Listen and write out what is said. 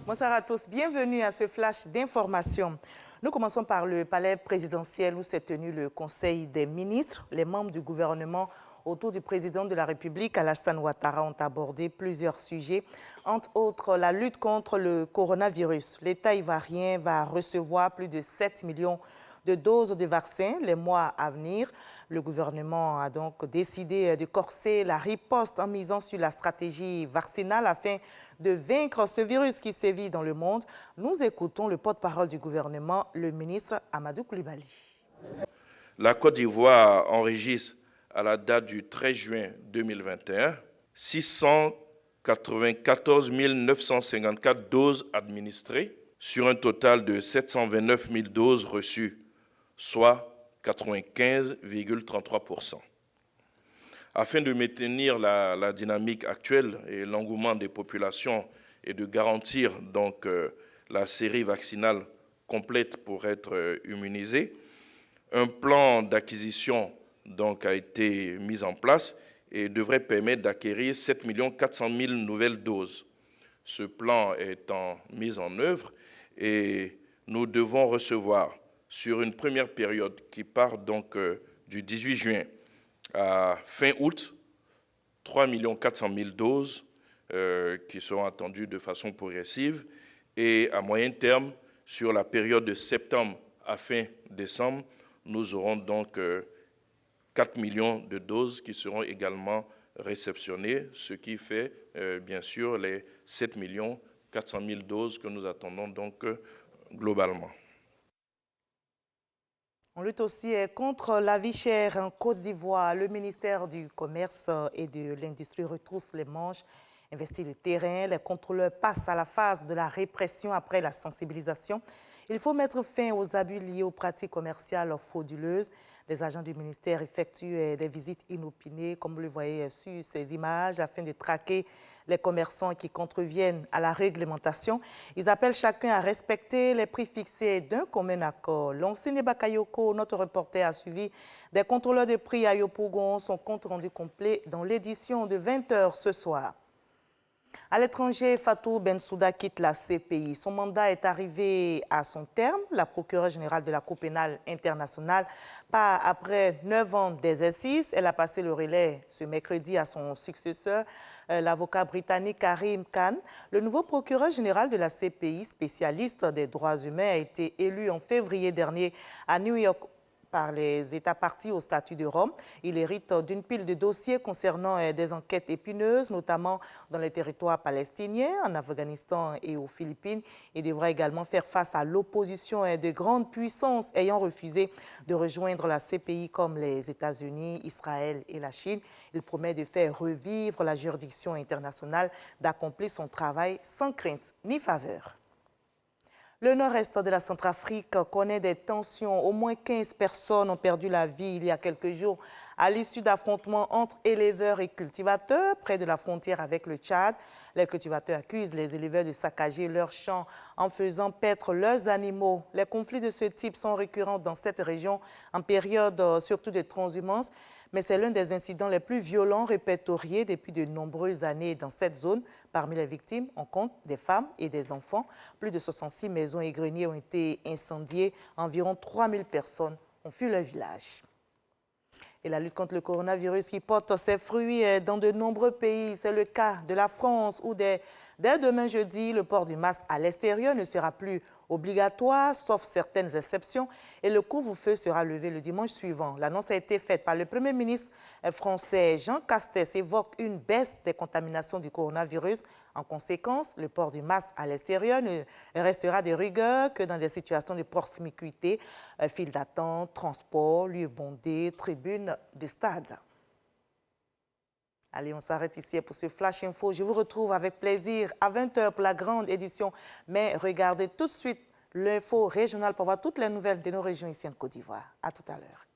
Bonsoir à tous, bienvenue à ce flash d'information. Nous commençons par le palais présidentiel où s'est tenu le Conseil des ministres. Les membres du gouvernement autour du président de la République, Alassane Ouattara, ont abordé plusieurs sujets, entre autres la lutte contre le coronavirus. L'État ivoirien va recevoir plus de 7 millions de doses de vaccins les mois à venir. Le gouvernement a donc décidé de corser la riposte en misant sur la stratégie vaccinale afin de vaincre ce virus qui sévit dans le monde. Nous écoutons le porte-parole du gouvernement, le ministre Amadou Coulibaly. La Côte d'Ivoire enregistre à la date du 13 juin 2021 694 954 doses administrées sur un total de 729 000 doses reçues, soit 95,33%. Afin de maintenir la dynamique actuelle et l'engouement des populations et de garantir donc la série vaccinale complète pour être immunisée, un plan d'acquisition donc a été mis en place et devrait permettre d'acquérir 7 400 000 nouvelles doses. Ce plan est en mise en œuvre et nous devons recevoir sur une première période qui part donc du 18 juin à fin août 3 400 000 doses qui seront attendues de façon progressive et à moyen terme sur la période de septembre à fin décembre, nous aurons donc 4 millions de doses qui seront également réceptionnées, ce qui fait bien sûr les 7 400 000 doses que nous attendons donc globalement. On lutte aussi contre la vie chère en Côte d'Ivoire. Le ministère du Commerce et de l'Industrie retrousse les manches, investit le terrain. Les contrôleurs passent à la phase de la répression après la sensibilisation. Il faut mettre fin aux abus liés aux pratiques commerciales frauduleuses. Les agents du ministère effectuent des visites inopinées, comme vous le voyez sur ces images, afin de traquer les commerçants qui contreviennent à la réglementation. Ils appellent chacun à respecter les prix fixés d'un commun accord. Lonsine Bakayoko, notre reporter, a suivi des contrôleurs de prix à Yopougon. Son compte rendu complet dans l'édition de 20h ce soir. À l'étranger, Fatou Bensouda quitte la CPI. Son mandat est arrivé à son terme. La procureure générale de la Cour pénale internationale part après 9 ans d'exercice. Elle a passé le relais ce mercredi à son successeur, l'avocat britannique Karim Khan. Le nouveau procureur général de la CPI, spécialiste des droits humains, a été élu en février dernier à New York par les États partis au statut de Rome. Il hérite d'une pile de dossiers concernant des enquêtes épineuses, notamment dans les territoires palestiniens, en Afghanistan et aux Philippines. Il devra également faire face à l'opposition de grandes puissances ayant refusé de rejoindre la CPI comme les États-Unis, Israël et la Chine. Il promet de faire revivre la juridiction internationale, d'accomplir son travail sans crainte ni faveur. Le nord-est de la Centrafrique connaît des tensions. Au moins 15 personnes ont perdu la vie il y a quelques jours à l'issue d'affrontements entre éleveurs et cultivateurs près de la frontière avec le Tchad. Les cultivateurs accusent les éleveurs de saccager leurs champs en faisant paître leurs animaux. Les conflits de ce type sont récurrents dans cette région en période surtout de transhumance. Mais c'est l'un des incidents les plus violents répertoriés depuis de nombreuses années dans cette zone. Parmi les victimes, on compte des femmes et des enfants. Plus de 66 maisons et greniers ont été incendiés. Environ 3000 personnes ont fui leur village. Et la lutte contre le coronavirus qui porte ses fruits dans de nombreux pays. C'est le cas de la France où dès demain jeudi, le port du masque à l'extérieur ne sera plus obligatoire, sauf certaines exceptions, et le couvre-feu sera levé le dimanche suivant. L'annonce a été faite par le Premier ministre français. Jean Castex évoque une baisse des contaminations du coronavirus. En conséquence, le port du masque à l'extérieur ne restera de rigueur que dans des situations de proximité, file d'attente, transport, lieux bondés, tribunes de stade. Allez, on s'arrête ici pour ce Flash Info. Je vous retrouve avec plaisir à 20h pour la grande édition. Mais regardez tout de suite l'info régionale pour voir toutes les nouvelles de nos régions ici en Côte d'Ivoire. À tout à l'heure.